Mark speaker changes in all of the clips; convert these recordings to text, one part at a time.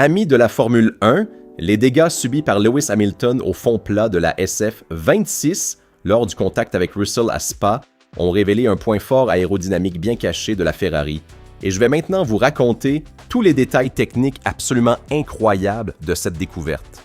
Speaker 1: Amis de la Formule 1, les dégâts subis par Lewis Hamilton au fond plat de la SF26 lors du contact avec Russell à Spa ont révélé un point fort aérodynamique bien caché de la Ferrari, et je vais maintenant vous raconter tous les détails techniques absolument incroyables de cette découverte.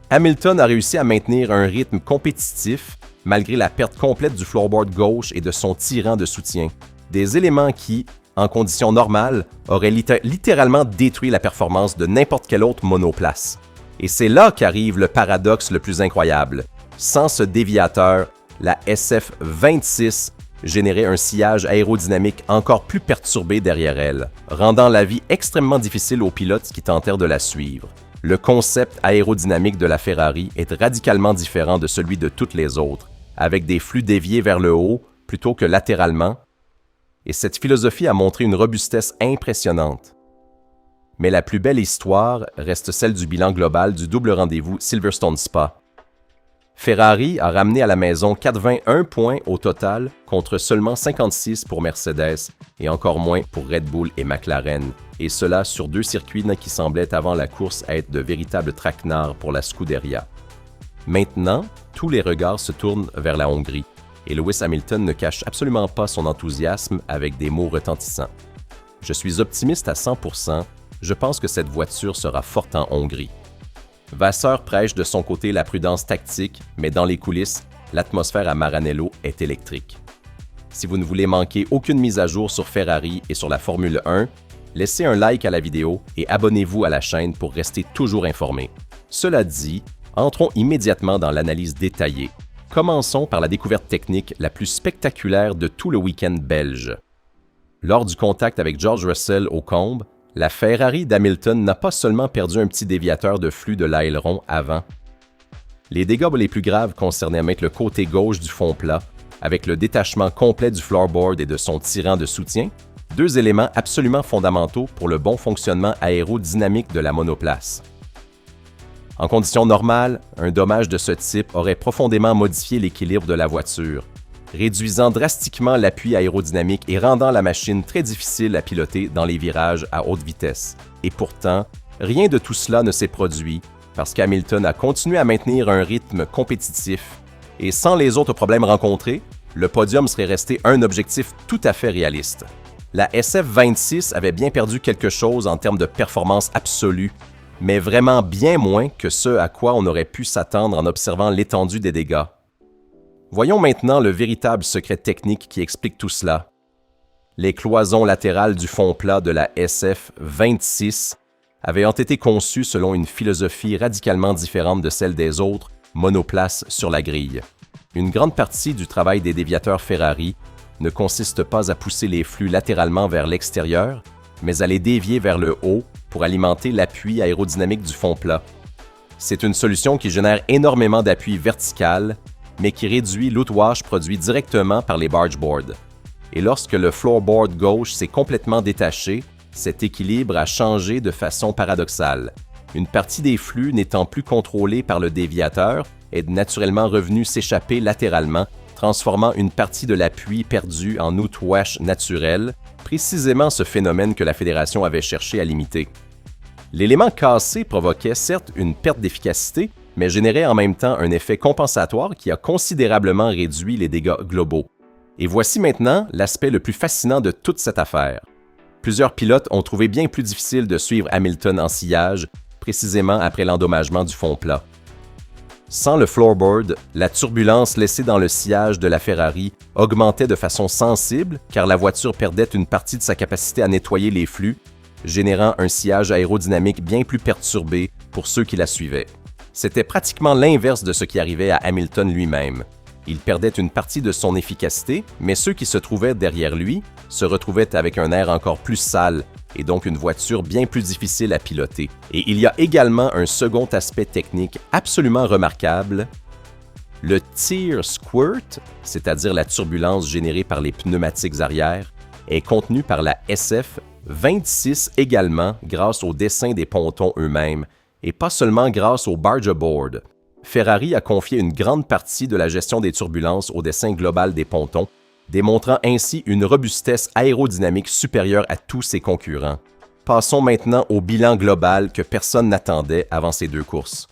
Speaker 1: Hamilton a réussi à maintenir un rythme compétitif malgré la perte complète du floorboard gauche et de son tirant de soutien, des éléments qui, en conditions normales, auraient littéralement détruit la performance de n'importe quelle autre monoplace. Et c'est là qu'arrive le paradoxe le plus incroyable. Sans ce déviateur, la SF26 générait un sillage aérodynamique encore plus perturbé derrière elle, rendant la vie extrêmement difficile aux pilotes qui tentèrent de la suivre. Le concept aérodynamique de la Ferrari est radicalement différent de celui de toutes les autres, avec des flux déviés vers le haut plutôt que latéralement, et cette philosophie a montré une robustesse impressionnante. Mais la plus belle histoire reste celle du bilan global du double rendez-vous Silverstone-Spa. Ferrari a ramené à la maison 81 points au total contre seulement 56 pour Mercedes et encore moins pour Red Bull et McLaren, et cela sur deux circuits qui semblaient avant la course être de véritables traquenards pour la Scuderia. Maintenant, tous les regards se tournent vers la Hongrie, et Lewis Hamilton ne cache absolument pas son enthousiasme avec des mots retentissants. Je suis optimiste à 100%, je pense que cette voiture sera forte en Hongrie. Vasseur prêche de son côté la prudence tactique, mais dans les coulisses, l'atmosphère à Maranello est électrique. Si vous ne voulez manquer aucune mise à jour sur Ferrari et sur la Formule 1, laissez un like à la vidéo et abonnez-vous à la chaîne pour rester toujours informé. Cela dit, entrons immédiatement dans l'analyse détaillée. Commençons par la découverte technique la plus spectaculaire de tout le week-end belge. Lors du contact avec George Russell aux combes, la Ferrari d'Hamilton n'a pas seulement perdu un petit déviateur de flux de l'aileron avant. Les dégâts les plus graves concernaient même le côté gauche du fond plat, avec le détachement complet du floorboard et de son tirant de soutien, deux éléments absolument fondamentaux pour le bon fonctionnement aérodynamique de la monoplace. En conditions normales, un dommage de ce type aurait profondément modifié l'équilibre de la voiture, réduisant drastiquement l'appui aérodynamique et rendant la machine très difficile à piloter dans les virages à haute vitesse. Et pourtant, rien de tout cela ne s'est produit parce qu'Hamilton a continué à maintenir un rythme compétitif et sans les autres problèmes rencontrés, le podium serait resté un objectif tout à fait réaliste. La SF26 avait bien perdu quelque chose en termes de performance absolue, mais vraiment bien moins que ce à quoi on aurait pu s'attendre en observant l'étendue des dégâts. Voyons maintenant le véritable secret technique qui explique tout cela. Les cloisons latérales du fond plat de la SF26 avaient été conçues selon une philosophie radicalement différente de celle des autres monoplaces sur la grille. Une grande partie du travail des déviateurs Ferrari ne consiste pas à pousser les flux latéralement vers l'extérieur, mais à les dévier vers le haut pour alimenter l'appui aérodynamique du fond plat. C'est une solution qui génère énormément d'appui vertical, mais qui réduit l'outwash produit directement par les bargeboards. Et lorsque le floorboard gauche s'est complètement détaché, cet équilibre a changé de façon paradoxale. Une partie des flux n'étant plus contrôlée par le déviateur est naturellement revenue s'échapper latéralement, transformant une partie de l'appui perdu en outwash naturel, précisément ce phénomène que la fédération avait cherché à limiter. L'élément cassé provoquait certes une perte d'efficacité, mais générait en même temps un effet compensatoire qui a considérablement réduit les dégâts globaux. Et voici maintenant l'aspect le plus fascinant de toute cette affaire. Plusieurs pilotes ont trouvé bien plus difficile de suivre Hamilton en sillage, précisément après l'endommagement du fond plat. Sans le floorboard, la turbulence laissée dans le sillage de la Ferrari augmentait de façon sensible car la voiture perdait une partie de sa capacité à nettoyer les flux, générant un sillage aérodynamique bien plus perturbé pour ceux qui la suivaient. C'était pratiquement l'inverse de ce qui arrivait à Hamilton lui-même. Il perdait une partie de son efficacité, mais ceux qui se trouvaient derrière lui se retrouvaient avec un air encore plus sale et donc une voiture bien plus difficile à piloter. Et il y a également un second aspect technique absolument remarquable. Le tear squirt, c'est-à-dire la turbulence générée par les pneumatiques arrière, est contenu par la SF26 également grâce au dessin des pontons eux-mêmes, et pas seulement grâce au bargeboard. Ferrari a confié une grande partie de la gestion des turbulences au dessin global des pontons, démontrant ainsi une robustesse aérodynamique supérieure à tous ses concurrents. Passons maintenant au bilan global que personne n'attendait avant ces deux courses.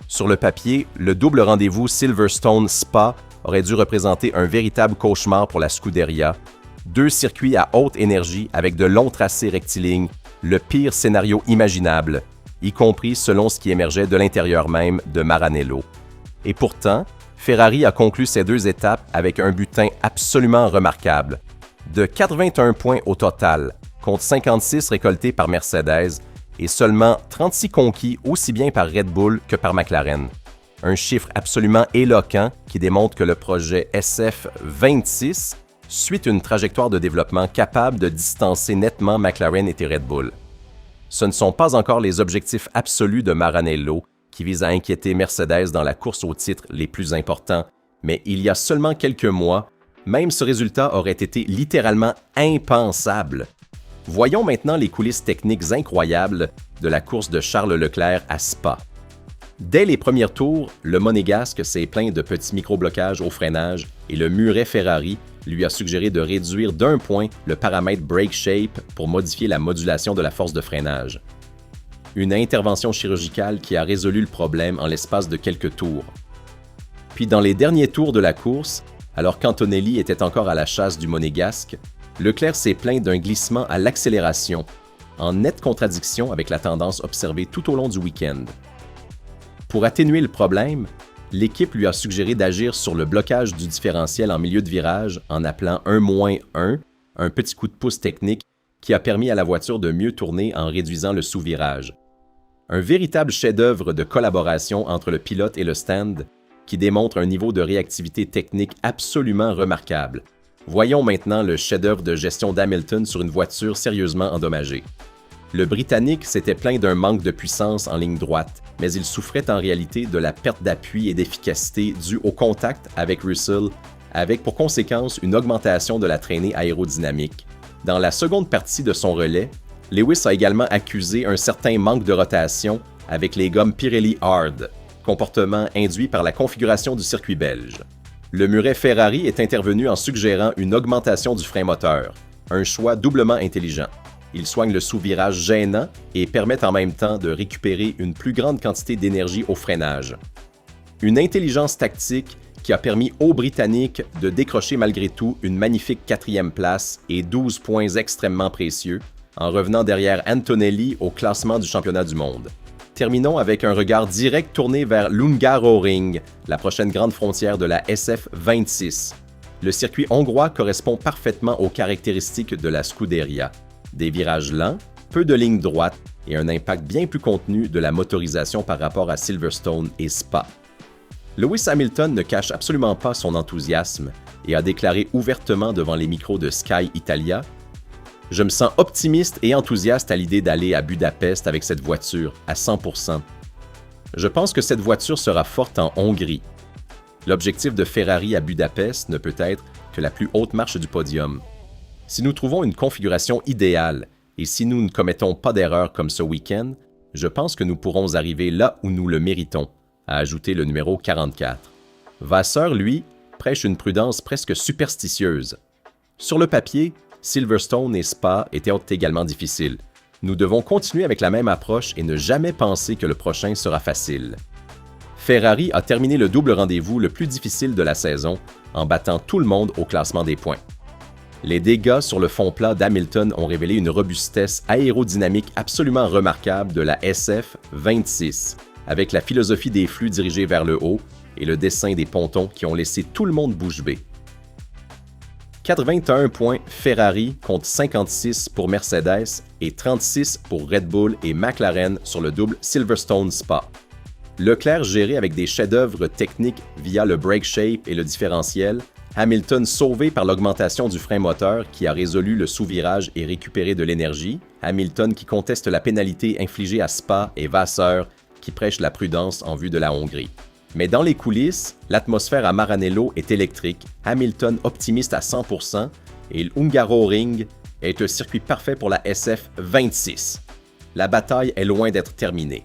Speaker 1: Sur le papier, le double rendez-vous Silverstone-Spa aurait dû représenter un véritable cauchemar pour la Scuderia. Deux circuits à haute énergie avec de longs tracés rectilignes, le pire scénario imaginable, y compris selon ce qui émergeait de l'intérieur même de Maranello. Et pourtant, Ferrari a conclu ces deux étapes avec un butin absolument remarquable. De 81 points au total, contre 56 récoltés par Mercedes et seulement 36 conquis aussi bien par Red Bull que par McLaren. Un chiffre absolument éloquent qui démontre que le projet SF26 suit une trajectoire de développement capable de distancer nettement McLaren et Red Bull. Ce ne sont pas encore les objectifs absolus de Maranello qui visent à inquiéter Mercedes dans la course au titre les plus importants, mais il y a seulement quelques mois, même ce résultat aurait été littéralement impensable. Voyons maintenant les coulisses techniques incroyables de la course de Charles Leclerc à Spa. Dès les premiers tours, le Monégasque s'est plaint de petits micro-blocages au freinage et le muret Ferrari lui a suggéré de réduire d'1 point le paramètre Brake Shape pour modifier la modulation de la force de freinage. Une intervention chirurgicale qui a résolu le problème en l'espace de quelques tours. Puis dans les derniers tours de la course, alors qu'Antonelli était encore à la chasse du Monégasque, Leclerc s'est plaint d'un glissement à l'accélération, en nette contradiction avec la tendance observée tout au long du week-end. Pour atténuer le problème, l'équipe lui a suggéré d'agir sur le blocage du différentiel en milieu de virage en appelant un petit coup de pouce technique qui a permis à la voiture de mieux tourner en réduisant le sous-virage. Un véritable chef-d'œuvre de collaboration entre le pilote et le stand qui démontre un niveau de réactivité technique absolument remarquable. Voyons maintenant le chef-d'œuvre de gestion d'Hamilton sur une voiture sérieusement endommagée. Le Britannique s'était plaint d'un manque de puissance en ligne droite, mais il souffrait en réalité de la perte d'appui et d'efficacité due au contact avec Russell, avec pour conséquence une augmentation de la traînée aérodynamique. Dans la seconde partie de son relais, Lewis a également accusé un certain manque de rotation avec les gommes Pirelli Hard, comportement induit par la configuration du circuit belge. Le muret Ferrari est intervenu en suggérant une augmentation du frein moteur, un choix doublement intelligent. Il soigne le sous-virage gênant et permet en même temps de récupérer une plus grande quantité d'énergie au freinage. Une intelligence tactique qui a permis aux Britanniques de décrocher malgré tout une magnifique 4e place et 12 points extrêmement précieux, en revenant derrière Antonelli au classement du championnat du monde. Terminons avec un regard direct tourné vers l'Hungaroring, la prochaine grande frontière de la SF26. Le circuit hongrois correspond parfaitement aux caractéristiques de la Scuderia. Des virages lents, peu de lignes droites et un impact bien plus contenu de la motorisation par rapport à Silverstone et Spa. Lewis Hamilton ne cache absolument pas son enthousiasme et a déclaré ouvertement devant les micros de Sky Italia « Je me sens optimiste et enthousiaste à l'idée d'aller à Budapest avec cette voiture, à 100%. Je pense que cette voiture sera forte en Hongrie. L'objectif de Ferrari à Budapest ne peut être que la plus haute marche du podium. Si nous trouvons une configuration idéale et si nous ne commettons pas d'erreurs comme ce week-end, je pense que nous pourrons arriver là où nous le méritons, a ajouté le numéro 44. Vasseur, lui, prêche une prudence presque superstitieuse. Sur le papier, Silverstone et Spa étaient également difficiles. Nous devons continuer avec la même approche et ne jamais penser que le prochain sera facile. Ferrari a terminé le double rendez-vous le plus difficile de la saison en battant tout le monde au classement des points. Les dégâts sur le fond plat d'Hamilton ont révélé une robustesse aérodynamique absolument remarquable de la SF26, avec la philosophie des flux dirigés vers le haut et le dessin des pontons qui ont laissé tout le monde bouche bée. 81 points Ferrari contre 56 pour Mercedes et 36 pour Red Bull et McLaren sur le double Silverstone-Spa. Leclerc géré avec des chefs-d'œuvre techniques via le brake shape et le différentiel, Hamilton sauvé par l'augmentation du frein moteur qui a résolu le sous-virage et récupéré de l'énergie, Hamilton qui conteste la pénalité infligée à Spa et Vasseur qui prêche la prudence en vue de la Hongrie. Mais dans les coulisses, l'atmosphère à Maranello est électrique, Hamilton optimiste à 100% et le Hungaroring est un circuit parfait pour la SF26. La bataille est loin d'être terminée.